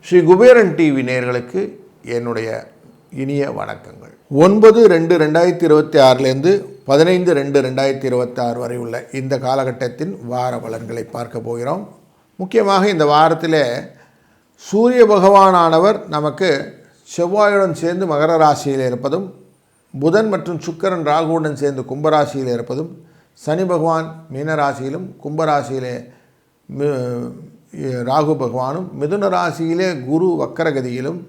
Sri Kuberan TV நேயர்களுக்கு என்னுடைய இனிய வணக்கங்கள். 9/2/2026 15/2/2026 வரை உள்ள இந்த காலகட்டத்தின் வார பலன்களை பார்க்க போகிறோம். முக்கியமாக இந்த வாரத்தில் சூரிய பகவானானவர் நமக்கு செவ்வாயுடன் சேர்ந்து மகர ராசியில் இருப்பதும், புதன் மற்றும் சுக்கிரன் ராகுவுடன் சேர்ந்து கும்பராசியில் இருப்பதும், சனி பகவான் மீனராசியிலும் கும்பராசியிலே ராகு பகவானும், மிதுன ராசியிலே குரு வக்கரகதியிலும்,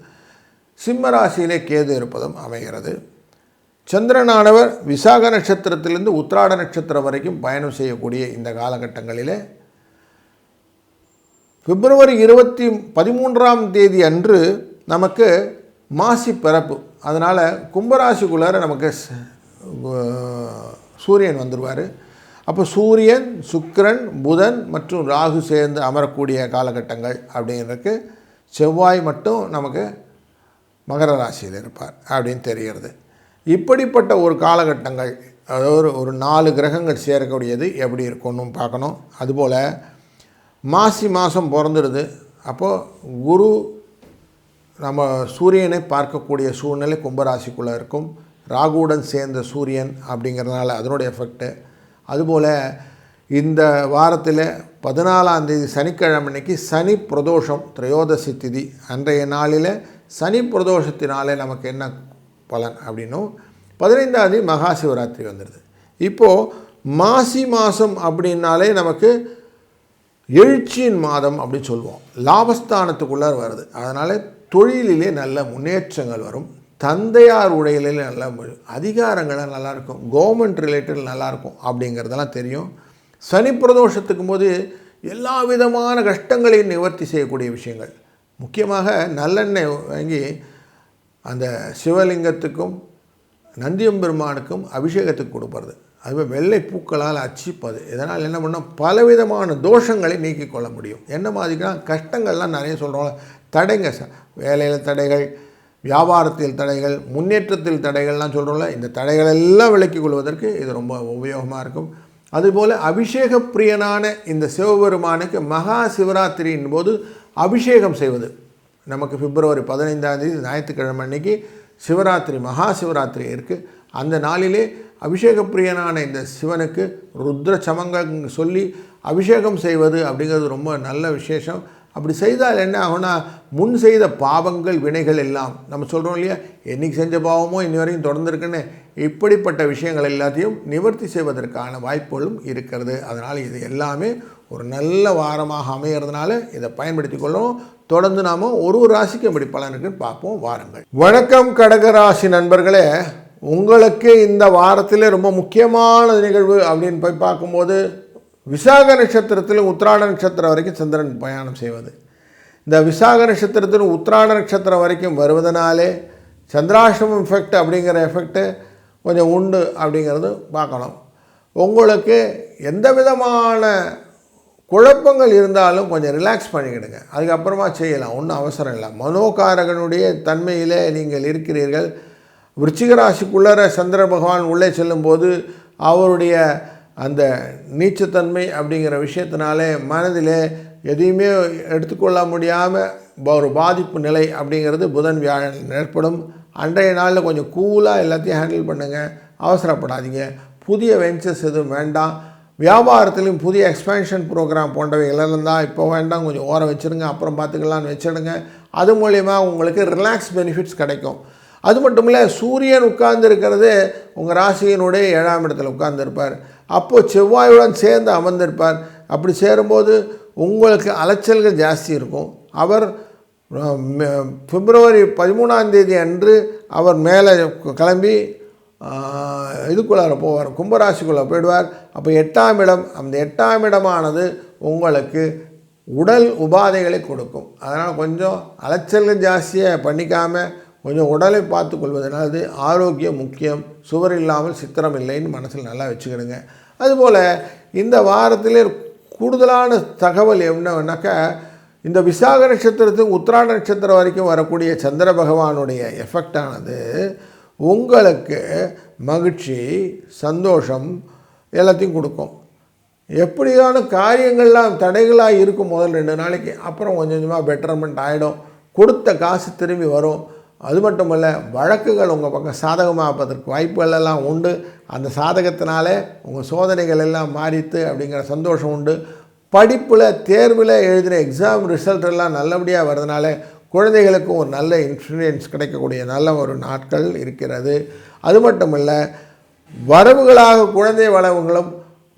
சிம்ம ராசியிலே கேது இருப்பதும் அமைகிறது. சந்திரனானவர் விசாக நட்சத்திரத்திலிருந்து உத்திராட நட்சத்திரம் வரைக்கும் பயணம் செய்யக்கூடிய இந்த காலகட்டங்களிலே பிப்ரவரி 13 அன்று நமக்கு மாசி பிறப்பு. அதனால் கும்பராசிக்குள்ளார நமக்கு சூரியன் வந்துடுவார். அப்போ சூரியன், சுக்கிரன், புதன் மற்றும் ராகு சேர்ந்து அமரக்கூடிய காலகட்டங்கள் அப்படிங்கிறதுக்கு செவ்வாய் மட்டும் நமக்கு மகர ராசியில் இருப்பார் அப்படின்னு தெரிகிறது. இப்படிப்பட்ட ஒரு காலகட்டங்கள், அதாவது ஒரு 4 கிரகங்கள் சேரக்கூடியது எப்படி இருக்குன்னு பார்க்கணும். அதுபோல் மாசி மாதம் பிறந்துடுது. அப்போது குரு நம்ம சூரியனை பார்க்கக்கூடிய சூழ்நிலை கும்பராசிக்குள்ளே இருக்கும். ராகுவுடன் சேர்ந்த சூரியன் அப்படிங்கிறதுனால அதனுடைய எஃபெக்ட்டு. அதுபோல் இந்த வாரத்தில் 14ஆம் தேதி சனிக்கிழமை அன்னைக்கு சனி பிரதோஷம், திரையோதசி திதி. அன்றைய நாளில் சனி பிரதோஷத்தினாலே நமக்கு என்ன பலன் அப்படின்னும், 15ஆம் தேதி மகா சிவராத்திரி வந்துடுது. இப்போது மாசி மாதம் அப்படின்னாலே நமக்கு எழுச்சியின் மாதம் அப்படின்னு சொல்லுவோம். லாபஸ்தானத்துக்குள்ளார வருது. அதனால் தொழிலிலே நல்ல முன்னேற்றங்கள் வரும். தந்தையார் உடையிலே நல்லா, அதிகாரங்கள்லாம் நல்லாயிருக்கும், கவர்மெண்ட் ரிலேட்டட் நல்லாயிருக்கும் அப்படிங்கிறதெல்லாம் தெரியும். சனி பிரதோஷத்துக்கும் போது எல்லா விதமான கஷ்டங்களையும் நிவர்த்தி செய்யக்கூடிய விஷயங்கள். முக்கியமாக நல்லெண்ணெய் வாங்கி அந்த சிவலிங்கத்துக்கும் நந்தியம்பெருமானுக்கும் அபிஷேகத்துக்கு கொடுப்பது, அதுமாதிரி வெள்ளை பூக்களால் அச்சிப்பது. இதனால் என்ன பண்ணால் பலவிதமான தோஷங்களை நீக்கிக் கொள்ள முடியும். என்ன மாதிரினா கஷ்டங்கள்லாம் நிறைய சொல்கிறோம். தடைங்க, வேலையில் தடைகள், வியாபாரத்தில் தடைகள், முன்னேற்றத்தில் தடைகள்லாம் சொல்கிறோம்ல. இந்த தடைகளெல்லாம் விலக்கிக் கொள்வதற்கு இது ரொம்ப உபயோகமாக இருக்கும். அதுபோல் அபிஷேக பிரியனான இந்த சிவபெருமானுக்கு மகா சிவராத்திரியின் போது அபிஷேகம் செய்வது. நமக்கு பிப்ரவரி 15ஆம் தேதி ஞாயிற்றுக்கிழமை அன்னைக்கு சிவராத்திரி, மகா சிவராத்திரி இருக்குது. அந்த நாளிலே அபிஷேக பிரியனான இந்த சிவனுக்கு ருத்ர சமங்கள் சொல்லி அபிஷேகம் செய்வது அப்படிங்கிறது ரொம்ப நல்ல விசேஷம். அப்படி செய்தால் என்ன ஆகும்னா, முன் செய்த பாவங்கள், வினைகள் எல்லாம் நம்ம சொல்கிறோம் இல்லையா, என்றைக்கு செஞ்ச பாவமோ இன்னி வரைக்கும் தொடர்ந்துருக்குன்னு, இப்படிப்பட்ட விஷயங்கள் எல்லாத்தையும் நிவர்த்தி செய்வதற்கான வாய்ப்புகளும் இருக்கிறது. அதனால் இது எல்லாமே ஒரு நல்ல வாரமாக அமைகிறதுனால இதை பயன்படுத்தி கொள்ளணும். தொடர்ந்து நாம் ஒரு ராசிக்கு எப்படி பலன் இருக்குன்னு பார்ப்போம். வாருங்கள். வணக்கம் கடகராசி நண்பர்களே. உங்களுக்கு இந்த வாரத்திலே ரொம்ப முக்கியமான நிகழ்வு அப்படின்னு போய் பார்க்கும்போது, விசாக நட்சத்திரத்தில் உத்திராட நட்சத்திரம் வரைக்கும் சந்திரன் பயணம் செய்வது. இந்த விசாக நட்சத்திரத்தில் உத்திராட நட்சத்திரம் வரைக்கும் வருவதனாலே சந்திராஷ்டமம் எஃபெக்ட் அப்படிங்கிற எஃபெக்ட்டு கொஞ்சம் உண்டு அப்படிங்கிறது பார்க்கணும். உங்களுக்கு எந்த விதமான குழப்பங்கள் இருந்தாலும் கொஞ்சம் ரிலாக்ஸ் பண்ணிக்கிடுங்க, அதுக்கப்புறமா செய்யலாம், ஒன்றும் அவசரம் இல்லை. மனோகாரகனுடைய தன்மையிலே நீங்கள் இருக்கிறீர்கள். விருச்சிக ராசிக்குள்ளே சந்திர பகவான் உள்ளே செல்லும்போது அவருடைய அந்த நீச்சத்தன்மை அப்படிங்கிற விஷயத்தினாலே மனதில் எதையுமே எடுத்துக்கொள்ள முடியாமல் ஒரு பாதிப்பு நிலை அப்படிங்கிறது புதன் வியாழன் ஏற்படும். அன்றைய நாளில் கொஞ்சம் கூலாக எல்லாத்தையும் ஹேண்டில் பண்ணுங்கள், அவசரப்படாதீங்க. புதிய வெஞ்சர்ஸ் எதுவும் வேண்டாம். வியாபாரத்திலையும் புதிய எக்ஸ்பேன்ஷன் ப்ரோக்ராம் போன்றவைகள் இருந்தால் இப்போ வேண்டாம், கொஞ்சம் ஓரம் வச்சுருங்க, அப்புறம் பார்த்துக்கலான்னு வச்சுடுங்க. அது மூலயமா உங்களுக்கு ரிலாக்ஸ் பெனிஃபிட்ஸ் கிடைக்கும். அது மட்டும் இல்லை, சூரியன் உட்கார்ந்து இருக்கிறது உங்கள் ராசியினுடைய 7ஆம் இடத்துல உட்கார்ந்துருப்பார். அப்போது செவ்வாயுடன் சேர்ந்து அமர்ந்திருப்பார். அப்படி சேரும்போது உங்களுக்கு அலைச்சல்கள் ஜாஸ்தி இருக்கும். அவர் பிப்ரவரி 13ஆம் தேதி அன்று அவர் மேலே கிளம்பி இதுக்குள்ளார போவார், கும்பராசிக்குள்ளே போயிடுவார். அப்போ 8ஆம் இடம், அந்த 8ஆம் இடமானது உங்களுக்கு உடல் உபாதைகளை கொடுக்கும். அதனால் கொஞ்சம் அலைச்சல்கள் ஜாஸ்தியாக பண்ணிக்காமல் கொஞ்சம் உடலை பார்த்து கொள்வதனால ஆரோக்கியம் முக்கியம். சுவர் இல்லாமல் சித்திரம் இல்லைன்னு மனசில் நல்லா வச்சுக்கிடுங்க. அதுபோல் இந்த வாரத்திலே கூடுதலான தகவல் என்னன்னாக்கா, இந்த விசாக நட்சத்திரத்துக்கு உத்திராட நட்சத்திரம் வரைக்கும் வரக்கூடிய சந்திர பகவானுடைய எஃபெக்டானது உங்களுக்கு மகிழ்ச்சி, சந்தோஷம் எல்லாத்தையும் கொடுக்கும். எப்படியான காரியங்கள்லாம் தடைகளாக இருக்கும் முதல் 2 நாளைக்கு, அப்புறம் கொஞ்சம் கொஞ்சமாக பெட்டர்மெண்ட் ஆகிடும். கொடுத்த காசு திரும்பி வரும். அது மட்டும் இல்லை, வழக்குகள் உங்கள் பக்கம் சாதகமாகப்பதற்கு வாய்ப்புகள் எல்லாம் உண்டு. அந்த சாதகத்தினாலே உங்கள் சோதனைகள் எல்லாம் மாறித்து அப்படிங்கிற சந்தோஷம் உண்டு. படிப்பில் தேர்வில் எழுதின எக்ஸாம் ரிசல்ட் எல்லாம் நல்லபடியாக வர்றதுனால குழந்தைகளுக்கும் ஒரு நல்ல இன்ஃப்ளூயன்ஸ் கிடைக்கக்கூடிய நல்ல ஒரு நாட்கள் இருக்கிறது. அது மட்டும் இல்லை, வரவுகளாக குழந்தை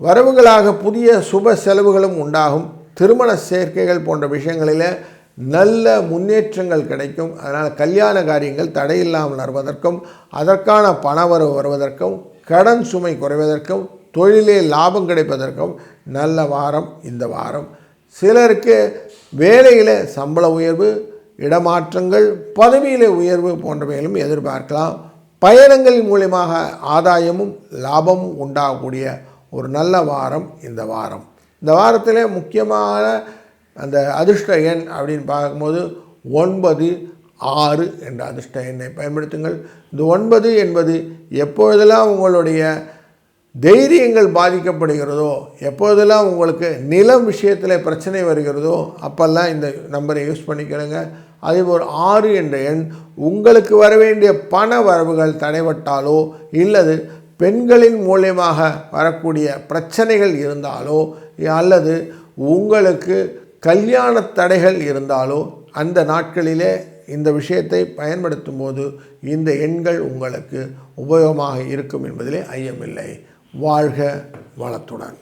வரவுகளாக புதிய சுப செலவுகளும் உண்டாகும். திருமண சேர்க்கைகள் போன்ற விஷயங்களில் நல்ல முன்னேற்றங்கள் கிடைக்கும். அதனால் கல்யாண காரியங்கள் தடையில்லாமல் வருவதற்கும், அதற்கான பணவரவு வருவதற்கும், கடன் சுமை குறைவதற்கும், தொழிலே லாபம் கிடைப்பதற்கும் நல்ல வாரம் இந்த வாரம். சிலருக்கு வேலையில் சம்பள உயர்வு, இடமாற்றங்கள், பதவியிலே உயர்வு போன்றவைகளும் எதிர்பார்க்கலாம். பயணங்கள் மூலமாக ஆதாயமும் லாபமும் உண்டாகக்கூடிய ஒரு நல்ல வாரம் இந்த வாரம். இந்த வாரத்தில் முக்கியமான அந்த அதிர்ஷ்ட எண் அப்படின்னு பார்க்கும்போது 9, 6 என்ற அதிர்ஷ்ட எண்ணை பயன்படுத்துங்கள். இந்த 9 என்பது எப்பொழுதெல்லாம் உங்களுடைய தைரியங்கள் பாதிக்கப்படுகிறதோ, எப்போதெல்லாம் உங்களுக்கு நிலம் விஷயத்தில் பிரச்சனை வருகிறதோ அப்போல்லாம் இந்த நம்பரை யூஸ் பண்ணிக்கிறேங்க. அதேபோல் 6 என்ற எண் உங்களுக்கு வர வேண்டிய பண வரவுகள் தடைபட்டாலோ, இல்லது பெண்களின் மூலியமாக வரக்கூடிய பிரச்சனைகள் இருந்தாலோ, அல்லது உங்களுக்கு கல்யாண தடைகள் இருந்தாலோ அந்த நாட்களிலே இந்த விஷயத்தை பயன்படுத்தும் போது இந்த எண்கள் உங்களுக்கு உபயோகமாக இருக்கும் என்பதிலே ஐயமில்லை. வாழ்க வளத்துடன்.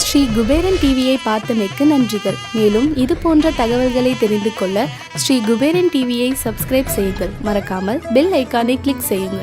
ஸ்ரீ குபேரன் டிவியை பார்த்தமைக்கு நன்றிகள். மேலும் இது போன்ற தகவல்களை தெரிந்து கொள்ள ஸ்ரீ குபேரன் டிவியை சப்ஸ்கிரைப் செய்யுங்கள். மறக்காமல் பெல் ஐக்கானை கிளிக் செய்யுங்கள்.